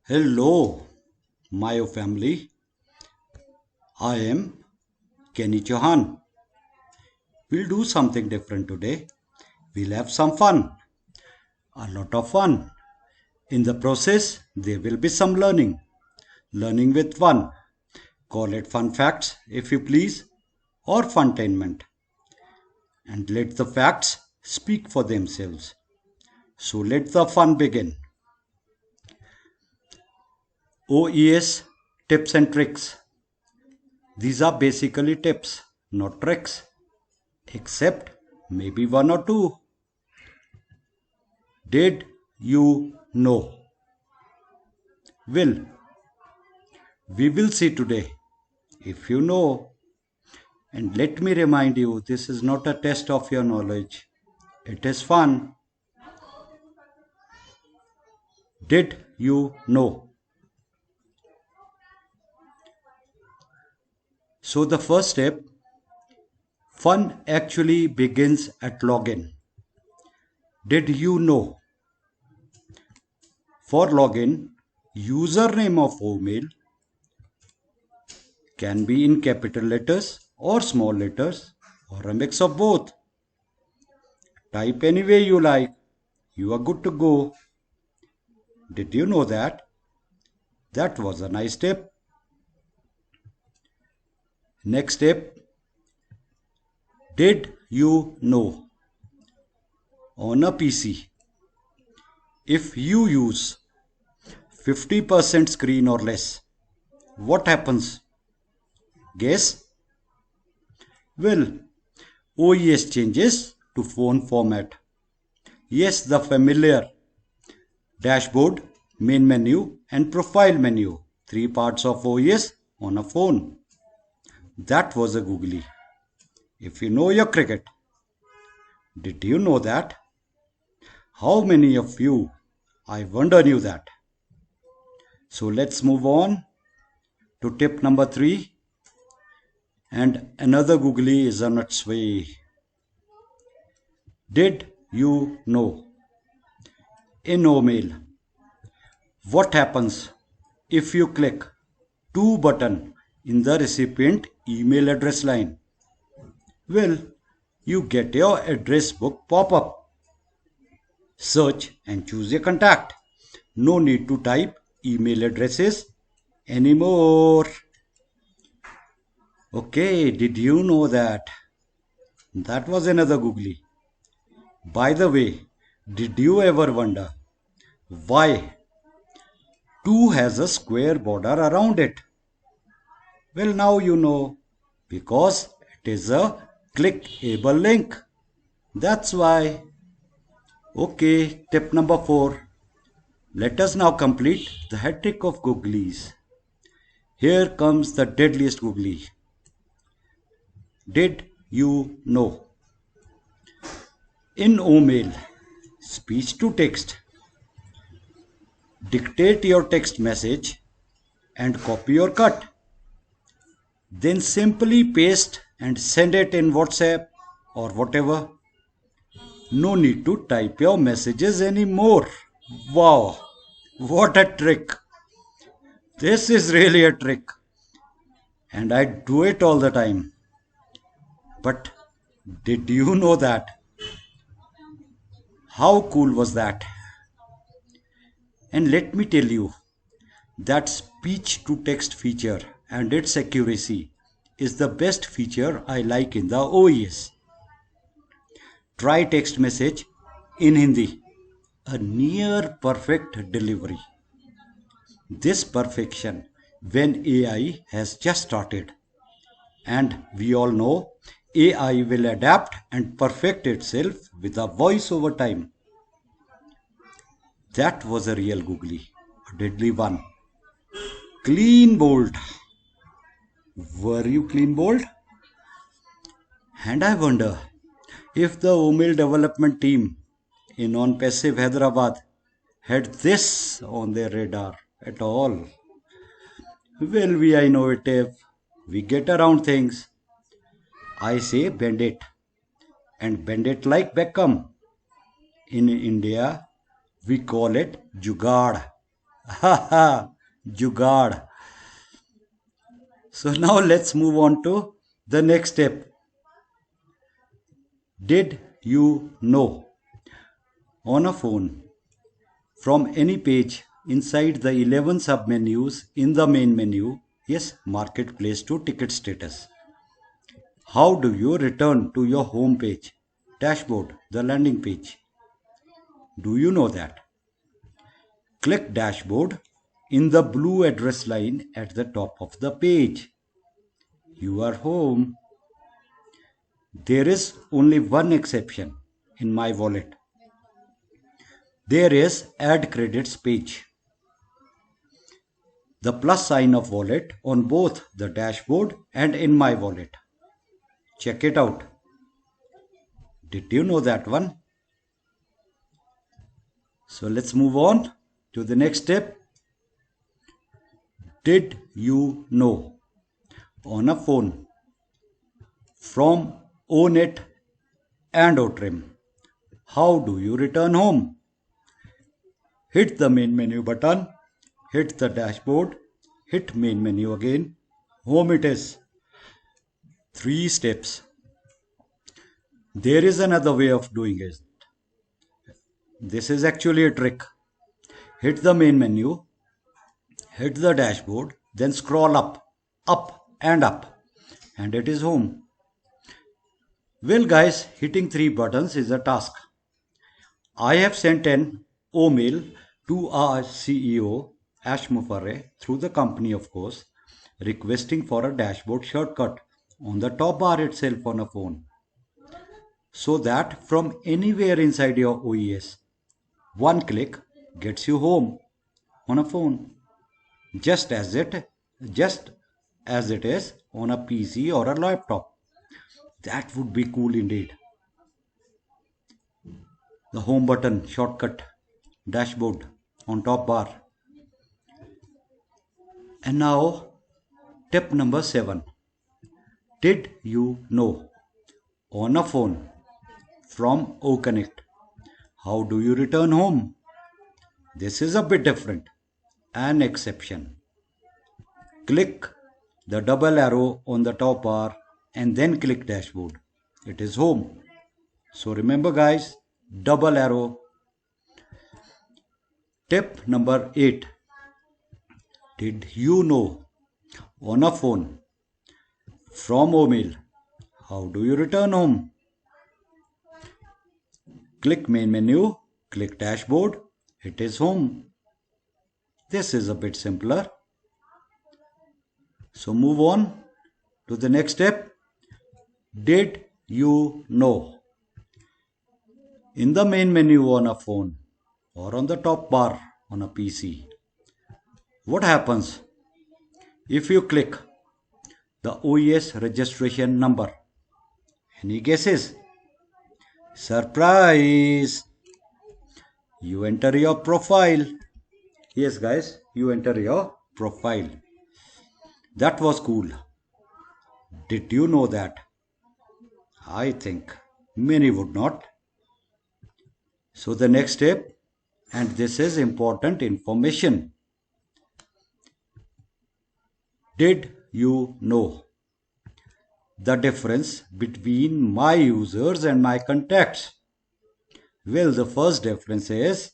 Hello, my family. I am Kenny Chauhan. We'll do something different today. We'll have some fun, a lot of fun. In the process, there will be some learning. Learning with fun. Call it fun facts, if you please, or funtainment. And let the facts speak for themselves. So let the fun begin. OES tips and tricks. These are basically tips, not tricks, except maybe one or two. Did you know? Well, we will see today if you know. And let me remind you, this is not a test of your knowledge. It is fun. Did you know? So the first step, fun actually begins at login. Did you know? For login, username of OMail can be in capital letters or small letters or a mix of both. Type any way you like. You are good to go. Did you know that? That was a nice tip. Next step. Did you know? On a PC, if you use 50% screen or less, what happens? Guess? Well, OES changes to phone format. Yes, the familiar dashboard, main menu and profile menu. 3 parts of OES on a phone. That was a googly. If you know your cricket. Did you know that? How many of you, I wonder, knew that? So let's move on to tip number 3. And another googly is on its way. Did you know? In OMail, what happens if you click 2 button in the recipient email address line? Well, you get your address book pop-up. Search and choose a contact. No need to type email addresses anymore. Okay, did you know that? That was another googly. By the way, did you ever wonder why 2 has a square border around it? Well, now you know, because it is a clickable link. That's why. Okay, tip number 4. Let us now complete the hat trick of googlies. Here comes the deadliest googly. Did you know? In OMail, speech to text, dictate your text message and copy or cut. Then simply paste and send it in WhatsApp or whatever. No need to type your messages anymore. Wow, what a trick! This is really a trick. And I do it all the time. But did you know that? How cool was that? And let me tell you, that speech to text feature and its accuracy is the best feature I like in the OES. Try text message in Hindi, a near perfect delivery. This perfection when AI has just started. And we all know AI will adapt and perfect itself with a voice over time. That was a real googly, a deadly one. Clean bolt. Were you clean bolt? And I wonder if the OMail development team in Onpassive Hyderabad had this on their radar at all. Well, we are innovative. We get around things. I say bend it. And bend it like Beckham. In India, we call it jugaad. Haha, jugaad. So now let's move on to the next step. Did you know? On a phone, from any page inside the 11 submenus in the main menu, yes, marketplace to ticket status. How do you return to your home page, dashboard, the landing page? Do you know that? Click dashboard in the blue address line at the top of the page. You are home. There is only one exception in my wallet. There is add credits page. The plus sign of wallet on both the dashboard and in my wallet. Check it out. Did you know that one? So let's move on to the next step. Did you know? On a phone, from ONET and OTRIM, how do you return home? Hit the main menu button, hit the dashboard, hit main menu again. Home it is. 3 steps. There is another way of doing it. This is actually a trick. Hit the main menu, hit the dashboard, then scroll up and up, and it is home. Well guys, hitting 3 buttons is a task. I have sent an mail to our CEO, Ash Mufareh, through the company of course, requesting for a dashboard shortcut on the top bar itself on a phone, so that from anywhere inside your OES, one click gets you home on a phone, just as it is on a PC or a laptop. That would be cool indeed. The home button, shortcut, dashboard on top bar. And now tip number 7. Did you know? On a phone, from OConnect, how do you return home? This is a bit different. An exception. Click the double arrow on the top bar and then click dashboard. It is home. So remember guys, double arrow. Tip number 8. Did you know? On a phone, from OMail, how do you return home? Click main menu, click dashboard, it is home. This is a bit simpler. So move on to the next step. Did you know? In the main menu on a phone or on the top bar on a PC, what happens if you click the OES registration number? Any guesses? Surprise! You enter your profile. Yes guys, you enter your profile. That was cool. Did you know that? I think many would not. So the next step, and this is important information. Did you know the difference between my users and my contacts? Well, the first difference is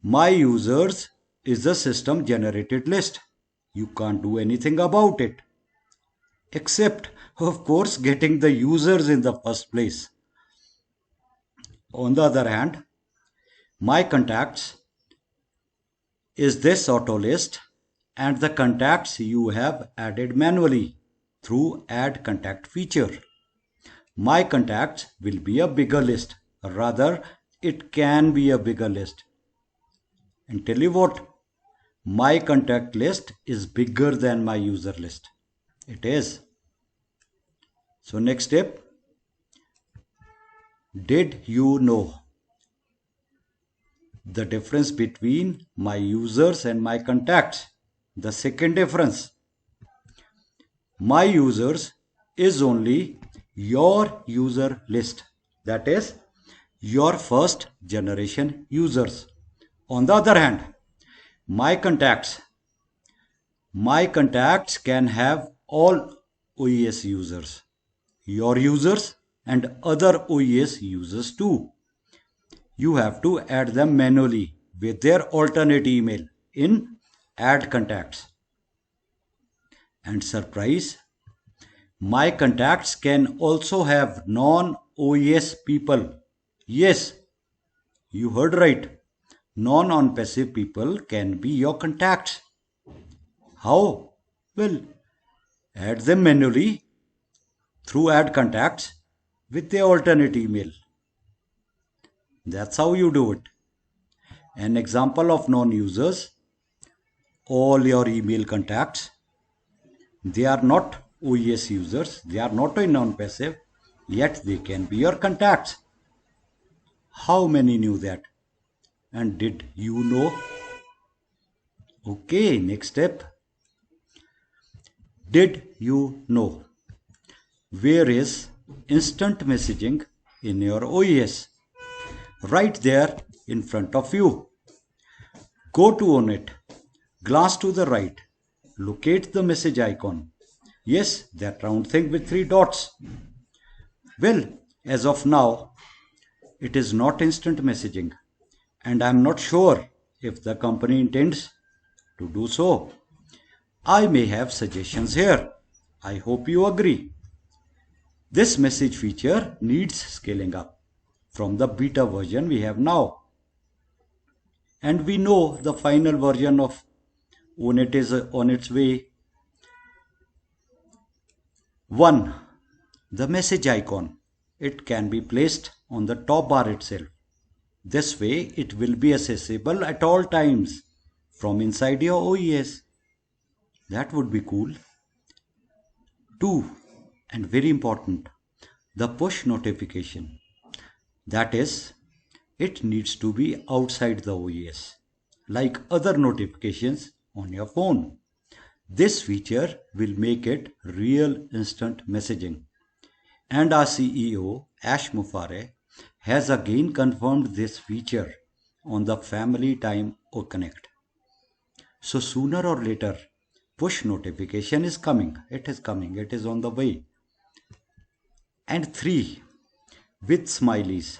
my users is a system generated list. You can't do anything about it, except of course getting the users in the first place. On the other hand, my contacts is this auto list and the contacts you have added manually through add contact feature. My contacts will be a bigger list. Rather, it can be a bigger list. And tell you what, my contact list is bigger than my user list. It is. So next step. Did you know the difference between my users and my contacts? The second difference. My users is only your user list. That is your first generation users. On the other hand, My contacts. My contacts can have all OES users, your users and other OES users too. You have to add them manually with their alternate email in Add Contacts. And surprise, my contacts can also have non-OES people. Yes, you heard right. Non-Onpassive people can be your contacts. How? Well, add them manually through Add Contacts with their alternate email. That's how you do it. An example of non-users, all your email contacts, they are not OES users, they are not in non-passive, yet they can be your contacts. How many knew that? And did you know? Okay, next step. Did you know? Where is instant messaging in your OES? Right there in front of you. Go to on it. Glance to the right. Locate the message icon. Yes, that round thing with 3 dots. Well, as of now, it is not instant messaging, and I am not sure if the company intends to do so. I may have suggestions here. I hope you agree. This message feature needs scaling up from the beta version we have now. And we know the final version of ONET is on its way. 1. The message icon. It can be placed on the top bar itself. This way it will be accessible at all times from inside your OES. That would be cool. 2. And very important, the push notification. That is, it needs to be outside the OES, like other notifications on your phone. This feature will make it real instant messaging. And our CEO, Ash Mufareh, has again confirmed this feature on the Family Time O Connect. So sooner or later, push notification is coming. It is coming. It is on the way. And 3, with smileys,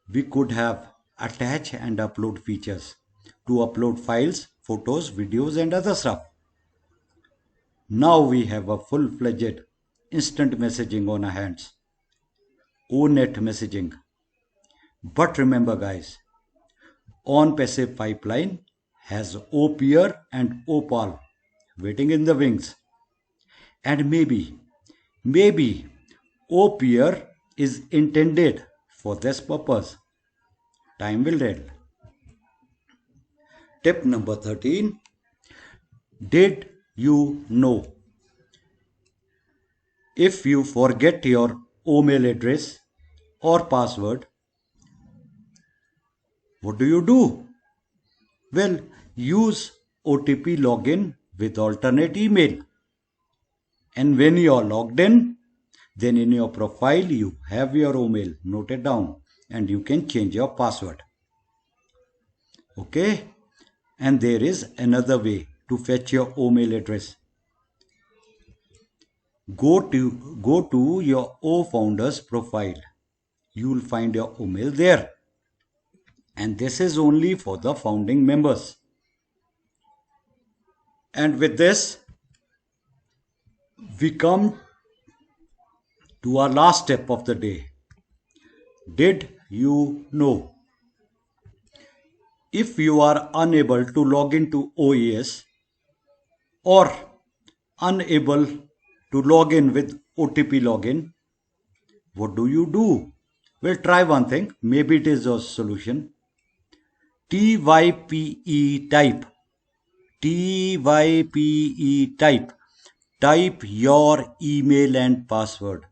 we could have attach and upload features to upload files, photos, videos and other stuff. Now we have a full-fledged instant messaging on our hands. ONET messaging. But remember guys, Onpassive pipeline has OPeer and Opal waiting in the wings. And maybe OPeer is intended for this purpose. Time will tell. Tip number 13. Did you know? If you forget your email address or password, what do? Well, use OTP Login with alternate email. And when you are logged in, then in your profile you have your email noted down and you can change your password. Okay? And there is another way to fetch your email address. Go to your O-Founders profile. You will find your email there. And this is only for the founding members. And with this, we come to our last step of the day. Did you know? If you are unable to log into OES or unable to log in with OTP login, what do? Well, try one thing. Maybe it is a solution. TYPE type. TYPE type. Type your email and password.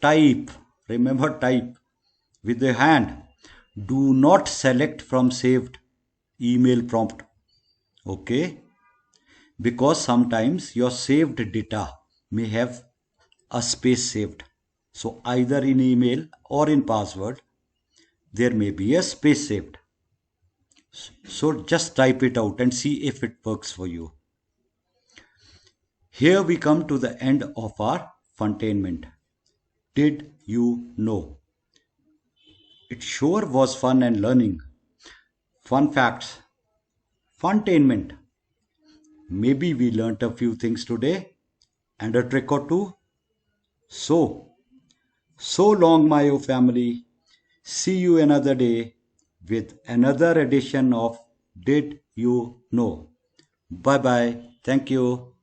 Type. Remember, type with the hand. Do not select from saved email prompt. Okay? Because sometimes your saved data may have a space saved. So either in email or in password, there may be a space saved. So just type it out and see if it works for you. Here we come to the end of our Funtainment. Did you know? It sure was fun and learning. Fun facts. Funtainment. Maybe we learnt a few things today and a trick or two. So, so long, my family. See you another day with another edition of Did You Know? Bye bye. Thank you.